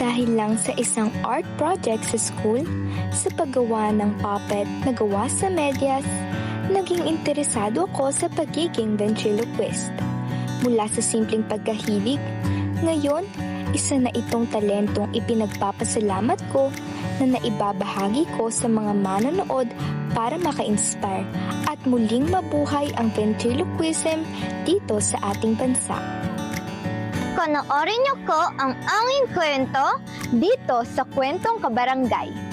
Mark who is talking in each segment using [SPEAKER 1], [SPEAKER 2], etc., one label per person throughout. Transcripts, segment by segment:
[SPEAKER 1] Dahil lang sa isang art project sa school, sa paggawa ng puppet na gawa sa medyas, naging interesado ako sa pagiging ventriloquist. Mula sa simpleng pagkahilig, ngayon, isa na itong talentong ipinagpapasalamat ko na naibabahagi ko sa mga manonood para maka-inspire at muling mabuhay ang ventriloquism dito sa ating bansa.
[SPEAKER 2] Panoorin niyo ko ang aming kwento dito sa Kwentong Kabarangay.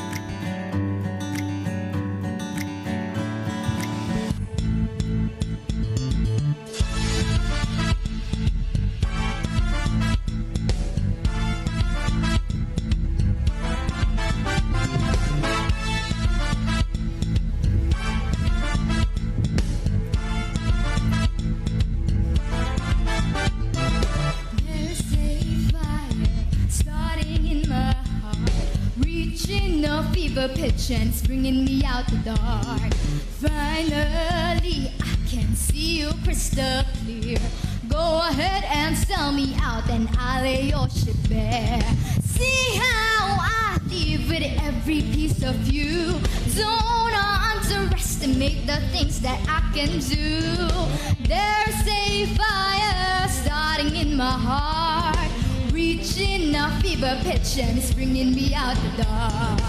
[SPEAKER 3] Fever pitch and it's bringing me out the dark. Finally, I can see you crystal clear. Go ahead and sell me out and I'll lay your shit bare. See how I live with every piece of you. Don't underestimate the things that I can do. There's a fire starting in my heart, reaching a fever pitch and it's bringing me out the dark.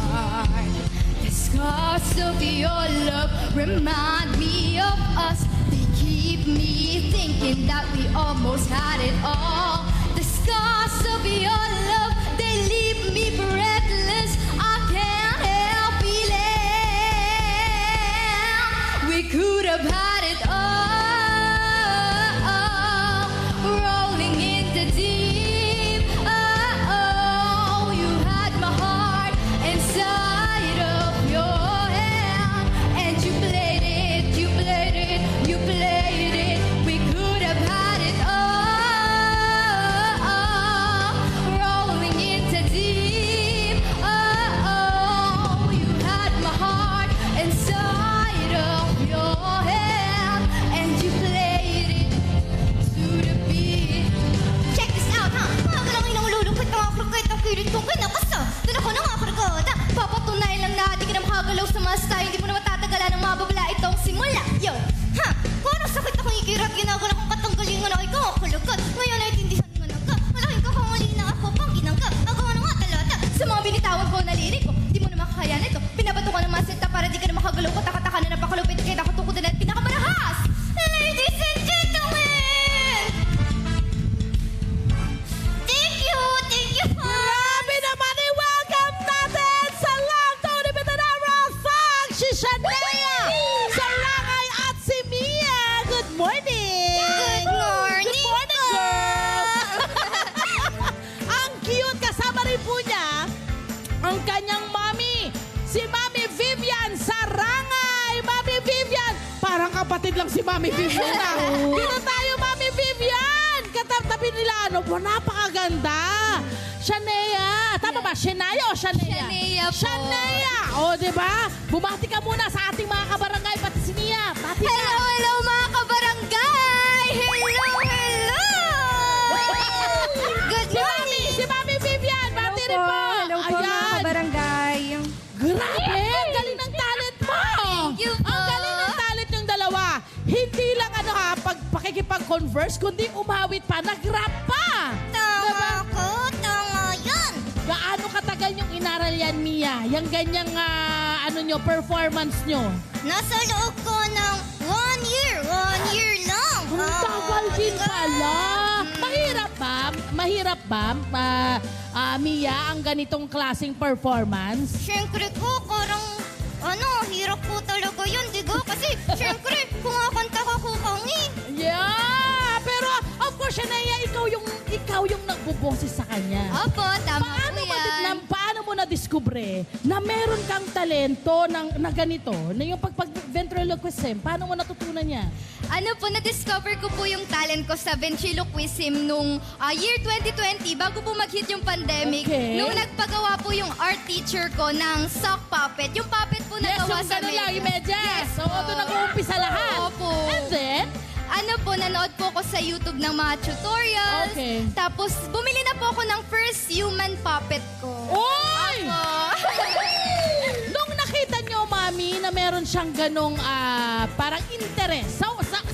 [SPEAKER 3] The scars of your love remind me of us. They keep me thinking that we almost had it all. The scars of your love, they leave me breathless. I can't help feeling we could have had it all. Rolling in the deep. Sa masta, hindi mo na matatagalan ang mababla itong simula. Yo, ha? Kung anong sakit akong ikirat, ginagawa kong katanggalingan ako ikaw ako lugod. Ngayon ay tindihan nga na ka. Malaking kakanguli na ako pang ginangga. Nagawa na nga talata. Sa mga binitawan ko na lirik ko, di mo na makakaya nito. Pinabato ko ng masita para di ka na makagalaw ko. Takataka na napakalupit. Kaya nakutukod na at pinakamarahas. Ladies and gentlemen! Thank you po!
[SPEAKER 4] Grabe naman eh! Welcome natin sa Love to the Bitanara Song! Si Shania! Sarangay at si Mia! Good morning!
[SPEAKER 2] Good morning!
[SPEAKER 4] Good morning, girl! Ang cute kasama rin po niya ang kanyang mommy, si Mami Vivian Sarangay! Mami Vivian! Parang kapatid lang si Mami Vivian na. Dito tayo, Mami Vivian! Katabi nila, ano po, napakaganda! Shania! Tama ba? Shania o Shania?
[SPEAKER 3] Shania po.
[SPEAKER 4] Shania! O, diba? Bumati ka muna sa ating mga kabarangay, pati si Mia. Bati ka.
[SPEAKER 3] Hello, hello mga kabarangay! Hello, hello! Good morning!
[SPEAKER 4] Si Mami Vivian, bati rin po.
[SPEAKER 5] Hello po mga kabarangay.
[SPEAKER 4] Grabe! Ang galing ng talent mo!
[SPEAKER 3] Thank you po.
[SPEAKER 4] Ang galing ng talent yung dalawa. Hindi lang pakikipag-converse, kundi umawit pa, nag-rap pa!
[SPEAKER 2] Tama ko, tama yan!
[SPEAKER 4] Gaano katagal yung inaral yan, Mia? Yung ganyang, performance nyo?
[SPEAKER 2] Nasa loob ko ng 1 year. 1 year lang.
[SPEAKER 4] Ang tagal din pala. Mahirap ba, Mia, ang ganitong klaseng performance?
[SPEAKER 2] Siyempre po, hirap po talaga yun, digo? Kasi, siyempre, kumakanta ka kukangi.
[SPEAKER 4] Yeah! Pero, of course, Shania, ikaw yung nagbuboses sa kanya.
[SPEAKER 3] Opo, tama po yan.
[SPEAKER 4] Paano mo na-discover na meron kang talento na ganito, na yung pag-ventriloquism, paano mo natutunan niya?
[SPEAKER 3] Ano po, na-discover ko po yung talent ko sa ventriloquism nung year 2020, bago po mag-hit yung pandemic.
[SPEAKER 4] Okay.
[SPEAKER 3] Nung nagpagawa po yung art teacher ko ng sock puppet. Yung puppet po na gawa sa
[SPEAKER 4] Yes, yung medyas.
[SPEAKER 3] Yes
[SPEAKER 4] So, ito nag-uumpisa lahat.
[SPEAKER 3] Opo.
[SPEAKER 4] And then,
[SPEAKER 3] ano po, nanood po ako sa YouTube ng mga tutorials.
[SPEAKER 4] Okay.
[SPEAKER 3] Tapos, bumili na po ako ng first human puppet ko.
[SPEAKER 4] Oy!
[SPEAKER 3] Opo.
[SPEAKER 4] Nung nakita nyo, Mami, na meron siyang ganong parang interest.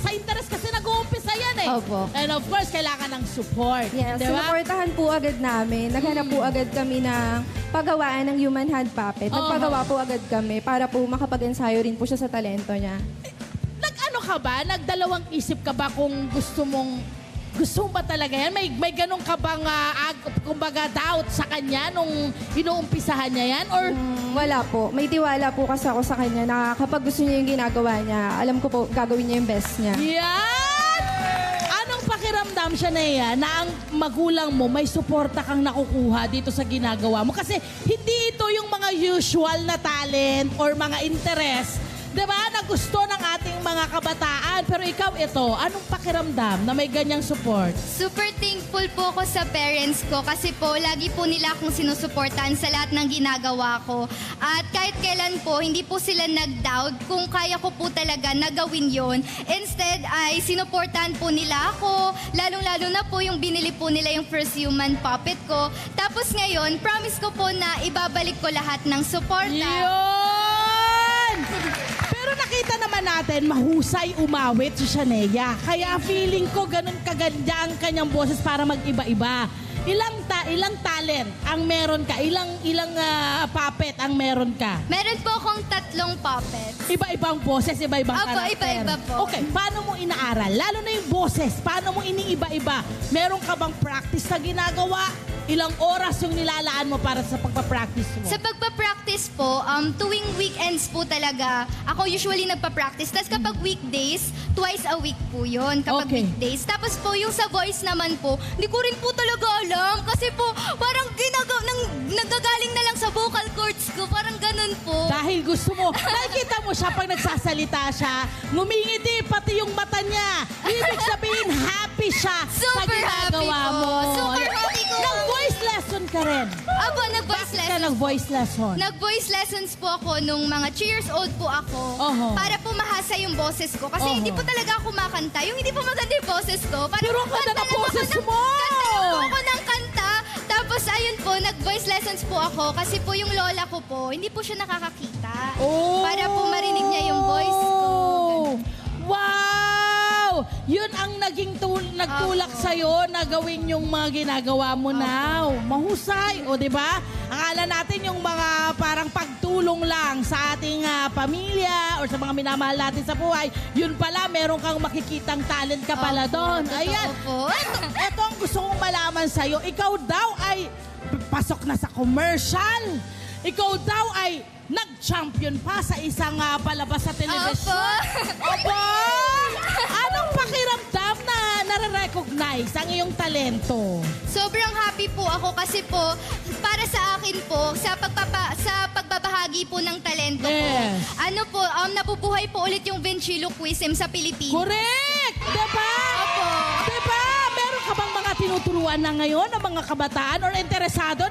[SPEAKER 4] Sa interest kasi nag-uumpisa yan eh.
[SPEAKER 5] Opo.
[SPEAKER 4] And of course, kailangan ng support.
[SPEAKER 5] Yes,
[SPEAKER 4] Di ba?
[SPEAKER 5] sinuportahan po agad namin. Naghanap po agad kami ng paggawaan ng human hand puppet. Nagpagawa po agad kami para po makapag-ensayo rin po siya sa talento niya.
[SPEAKER 4] Nag-ano ka ba? Nagdalawang isip ka ba kung gusto mo ba talaga yan? May ganun ka bang, kumbaga, doubt sa kanya nung inuumpisahan niya yan? Or
[SPEAKER 5] Wala po. May tiwala po kasi ako sa kanya na kapag gusto niya yung ginagawa niya, alam ko po gagawin niya yung best niya.
[SPEAKER 4] yan? Anong pakiramdam siya na yan na ang magulang mo may suporta kang nakukuha dito sa ginagawa mo? Kasi hindi ito yung mga usual na talent or mga interest, diba, na gusto ng ating mga kabataan. Pero ikaw ito, anong pakiramdam na may ganyang support?
[SPEAKER 3] Super thankful po ako sa parents ko kasi po lagi po nila akong sinusuportahan sa lahat ng ginagawa ko. At kahit kailan po, hindi po sila nag-doubt kung kaya ko po talaga na gawin yon. Instead ay sinuportahan po nila ako. Lalong-lalo na po yung binili po nila yung first human puppet ko. Tapos ngayon, promise ko po na ibabalik ko lahat ng suporta.
[SPEAKER 4] Yun! Pero nakita naman natin, mahusay umawit si Shanea. Kaya feeling ko ganun kaganda ang kanyang boses para mag-iba-iba. Ilang talent ang meron ka? Ilang puppet ang meron ka?
[SPEAKER 3] Meron po akong 3 puppets.
[SPEAKER 4] Iba-ibang boses, iba-ibang
[SPEAKER 3] Opo,
[SPEAKER 4] karakter.
[SPEAKER 3] iba-iba po.
[SPEAKER 4] Okay, paano mo inaaral? Lalo na yung boses, paano mo iniiba-iba? Meron ka bang practice na ginagawa? Ilang oras yung nilalaan mo para sa pagpa-practice mo?
[SPEAKER 3] Sa pagpa-practice po, tuwing weekends po talaga, ako usually nagpa-practice. Tapos kapag weekdays, twice a week po yun kapag
[SPEAKER 4] Okay.
[SPEAKER 3] weekdays. Tapos po yung sa voice naman po, hindi ko rin po talaga alam. Kasi po, parang nagagaling na lang sa vocal cords ko. Parang ganun po.
[SPEAKER 4] Dahil gusto mo, nakikita mo siya pag nagsasalita siya, ngumingiti pati yung mata niya. Ibig sabihin, happy siya sa
[SPEAKER 3] Super happy
[SPEAKER 4] ginagawa
[SPEAKER 3] po.
[SPEAKER 4] mo.
[SPEAKER 3] Super happy ko.
[SPEAKER 4] Nag-voice lesson ka rin.
[SPEAKER 3] Abo, nag-voice
[SPEAKER 4] Bakit ka
[SPEAKER 3] lessons.
[SPEAKER 4] nag-voice lesson?
[SPEAKER 3] Nag-voice lessons po ako nung mga 3 years old po ako.
[SPEAKER 4] Oho.
[SPEAKER 3] Para po mahasa yung boses ko. Kasi
[SPEAKER 4] Oho.
[SPEAKER 3] hindi po talaga ako makanta. Yung hindi po maganda yung boses ko. Parang
[SPEAKER 4] Pero ang ganda
[SPEAKER 3] kanta
[SPEAKER 4] ng
[SPEAKER 3] lang ako
[SPEAKER 4] boses mo!
[SPEAKER 3] Kanta lang po ako ng kanta. Tapos ayun po, nag-voice lessons po ako. Kasi po yung lola ko po, hindi po siya nakakakita.
[SPEAKER 4] Oh!
[SPEAKER 3] Para po marinig niya yung voice ko. Ganun.
[SPEAKER 4] Wow! Yun ang naging nagtulak
[SPEAKER 3] Opo.
[SPEAKER 4] sa'yo na gawin yung mga ginagawa mo now. Mahusay, o di ba? Akala natin yung mga parang pagtulong lang sa ating pamilya or sa mga minamahal natin sa buhay. Yun pala, meron kang makikitang talent ka pala
[SPEAKER 3] Opo,
[SPEAKER 4] doon.
[SPEAKER 3] totoo
[SPEAKER 4] Ayan.
[SPEAKER 3] po.
[SPEAKER 4] Ito ang gusto kong malaman sa'yo. Ikaw daw ay pasok na sa commercial. Ikaw daw ay nag-champion pa sa isang palabas sa telebisyon. Opo! Anong pakiramdam na nare-recognize ang iyong talento?
[SPEAKER 3] Sobrang happy po ako kasi po, para sa akin po, sa pagbabahagi po ng talento
[SPEAKER 4] Yes.
[SPEAKER 3] ko, ano po, nabubuhay po ulit yung ventriloquism sa Pilipinas.
[SPEAKER 4] Correct! Diba?
[SPEAKER 3] Opo.
[SPEAKER 4] Diba? Meron ka bang mga tinuturuan na ngayon ng mga kabataan or interesado?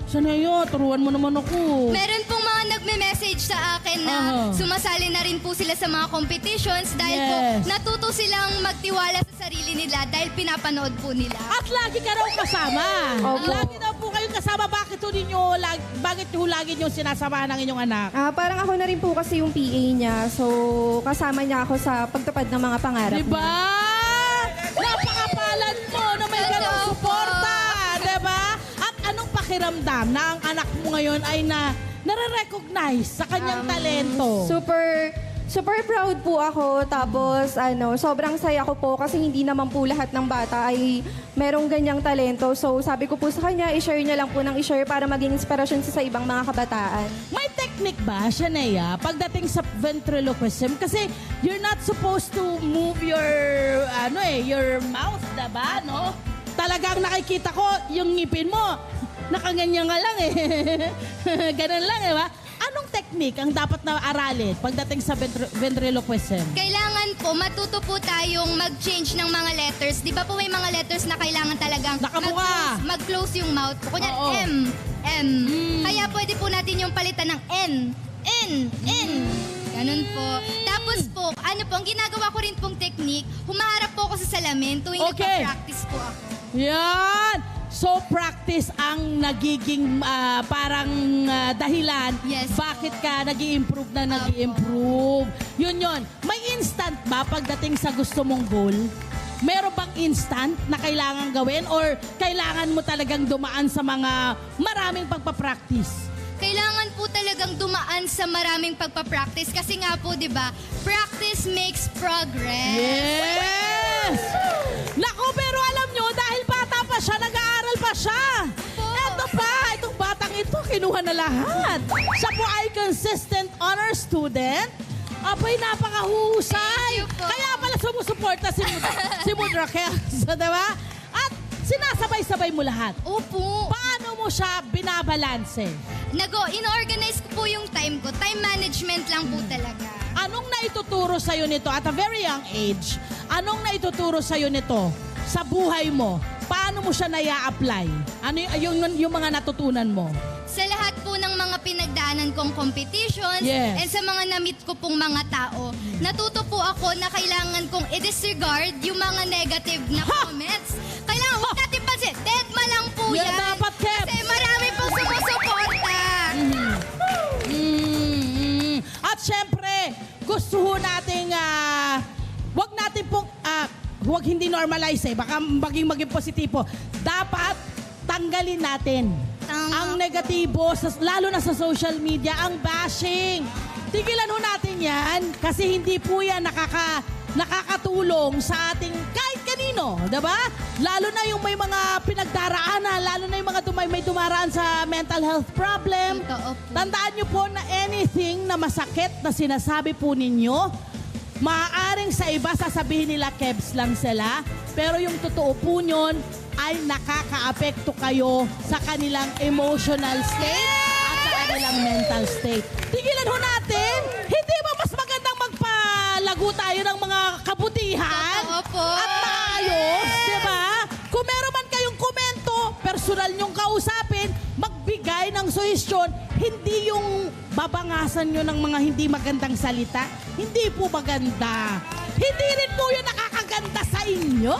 [SPEAKER 4] Sanayo, turuan mo naman ako.
[SPEAKER 3] Meron pong mga nagme-message sa akin na sumasali na rin po sila sa mga competitions dahil po
[SPEAKER 4] Yes.
[SPEAKER 3] natuto silang magtiwala sa sarili nila dahil pinapanood po nila.
[SPEAKER 4] At lagi ka raw kasama.
[SPEAKER 5] Opo.
[SPEAKER 4] Lagi daw po kayong kasama. Bakit lagi nyo sinasamahan ng inyong anak?
[SPEAKER 5] Parang ako na rin po kasi yung PA niya. So, kasama niya ako sa pagtupad ng mga pangarap
[SPEAKER 4] Diba?
[SPEAKER 5] niya.
[SPEAKER 4] Napakapalad mo na may
[SPEAKER 3] Totoo
[SPEAKER 4] ganong
[SPEAKER 3] po.
[SPEAKER 4] suporta. Diba? At anong pakiramdam na ang anak mo ngayon ay nare-recognize sa kanyang talento?
[SPEAKER 5] Super proud po ako. Tapos, sobrang saya ko po kasi hindi naman po lahat ng bata ay merong ganyang talento. So, sabi ko po sa kanya, i-share niya lang po ng i-share para maging inspirasyon sa ibang mga kabataan.
[SPEAKER 4] May technique ba, Shanea, pagdating sa ventriloquism? Kasi you're not supposed to move your mouth, no? Talagang nakikita ko yung ngipin mo. Nakaganyan nga lang eh. Ganun lang, ba? Anong technique ang dapat na aralin pagdating sa ventriloquism?
[SPEAKER 3] Kailangan po, matuto po tayong mag-change ng mga letters. Di ba po may mga letters na kailangan talagang
[SPEAKER 4] Nakabuka.
[SPEAKER 3] mag-close yung mouth po. Kunyari,
[SPEAKER 4] Oo.
[SPEAKER 3] M. Kaya pwede po natin yung palitan ng N. Ganun po. Tapos po, ano po, ang ginagawa ko rin pong technique, humaharap po ako sa salamin tuwing
[SPEAKER 4] Okay.
[SPEAKER 3] nagpa-practice po ako.
[SPEAKER 4] Yan! So, practice ang nagiging parang dahilan
[SPEAKER 3] Yes
[SPEAKER 4] bakit
[SPEAKER 3] po.
[SPEAKER 4] ka nag-i-improve na nag-i-improve. Yun. May instant ba pagdating sa gusto mong goal? Meron bang instant na kailangan gawin or kailangan mo talagang dumaan sa mga maraming pagpa-practice?
[SPEAKER 3] Kailangan po talagang dumaan sa maraming pagpa-practice kasi nga po, di ba, practice makes progress.
[SPEAKER 4] Yes! Naku, pero alam nyo, dahil bata pa siya, nag-aaral pa siya. Eto pa, itong batang ito, kinuha na lahat. Siya po ay consistent honor student. Abay, napakahusay.
[SPEAKER 3] Thank you po.
[SPEAKER 4] Kaya pala sumusuporta si Mudra. Kaya, diba? At sinasabay-sabay mo lahat.
[SPEAKER 3] Opo.
[SPEAKER 4] Paano mo siya binabalanse?
[SPEAKER 3] In-organize ko po yung time ko. Time management lang po talaga.
[SPEAKER 4] Anong naituturo sa'yo nito at a very young age? Anong naituturo sa'yo nito sa buhay mo? Paano mo siya naya-apply? Ano yung mga natutunan mo?
[SPEAKER 3] Sa lahat po ng mga pinagdaanan kong competitions
[SPEAKER 4] Yes.
[SPEAKER 3] and sa mga na-meet ko pong mga tao, natuto po ako na kailangan kong i-disregard yung mga negative na comments. Kailangan huwag natin pansin. Deadma lang po
[SPEAKER 4] Yeah,
[SPEAKER 3] yan.
[SPEAKER 4] dapat, Keb.
[SPEAKER 3] Kasi marami pong sumusuporta.
[SPEAKER 4] At syempre, gusto ho nating wag natin pong wag hindi normalize baka maging positibo. Dapat tanggalin natin
[SPEAKER 3] Tama
[SPEAKER 4] ang
[SPEAKER 3] po.
[SPEAKER 4] negatibo, lalo na sa social media, ang bashing. Tigilan ho natin yan kasi hindi po yan nakakatulong sa ating kahit kanino, diba? Lalo na yung may mga pinagdaraanan, lalo na yung mga may dumaraan sa mental health problem.
[SPEAKER 3] Totoo po.
[SPEAKER 4] Tandaan nyo po na anything na masakit na sinasabi po ninyo, maaaring sa iba sasabihin nila kebs lang sila, pero yung totoo po nyon ay nakaka-apekto kayo sa kanilang emotional state at sa kanilang mental state. Tigilan ho natin, hindi ba mas magandang magpalago tayo ng mga kabutihan?
[SPEAKER 3] Totoo po.
[SPEAKER 4] At maayos, di ba? Kung meron man kayong komento, personal nyong kausapin, magbigay ng suhestyon, hindi yung babangasan nyo ng mga hindi magandang salita. Hindi po maganda. Hindi rin po yung nakakaganda sa inyo.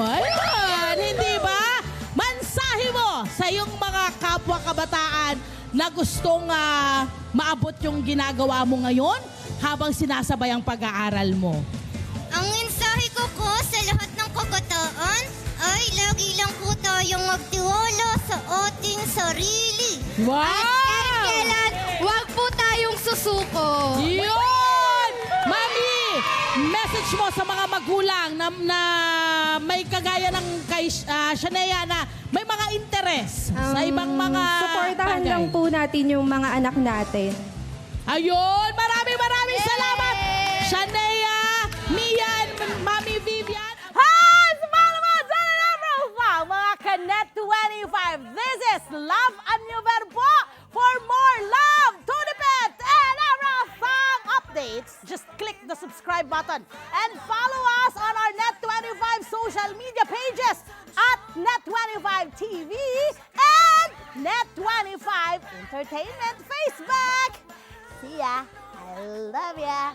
[SPEAKER 4] Ayun, hindi ba? Mansahe mo sa iyong mga kapwa kabataan na gustong maabot yung ginagawa mo ngayon habang sinasabay ang pag-aaral mo.
[SPEAKER 2] Ang mensahe ko sa lahat ng kabataan ay lagi lang po tayong magtiwala sa ating sarili.
[SPEAKER 4] Wow!
[SPEAKER 3] Kailan, huwag po tayong susuko.
[SPEAKER 4] Yun! Mami, message mo sa mga magulang na may kagaya ng kay Shanea na may mga interes sa ibang mga
[SPEAKER 5] Suportahan
[SPEAKER 4] bagay.
[SPEAKER 5] lang po natin yung mga anak natin.
[SPEAKER 4] Ayun! Maraming salamat! Shanea, Mia, and Mami Vivian. Hi! Sa mga profile, mga Kanet 25. This is Love and New Verbo. For more love, to the pet, and everything updates, just click the subscribe button and follow us on our Net25 social media pages at Net25 TV and Net25 Entertainment Facebook. See ya. I love ya.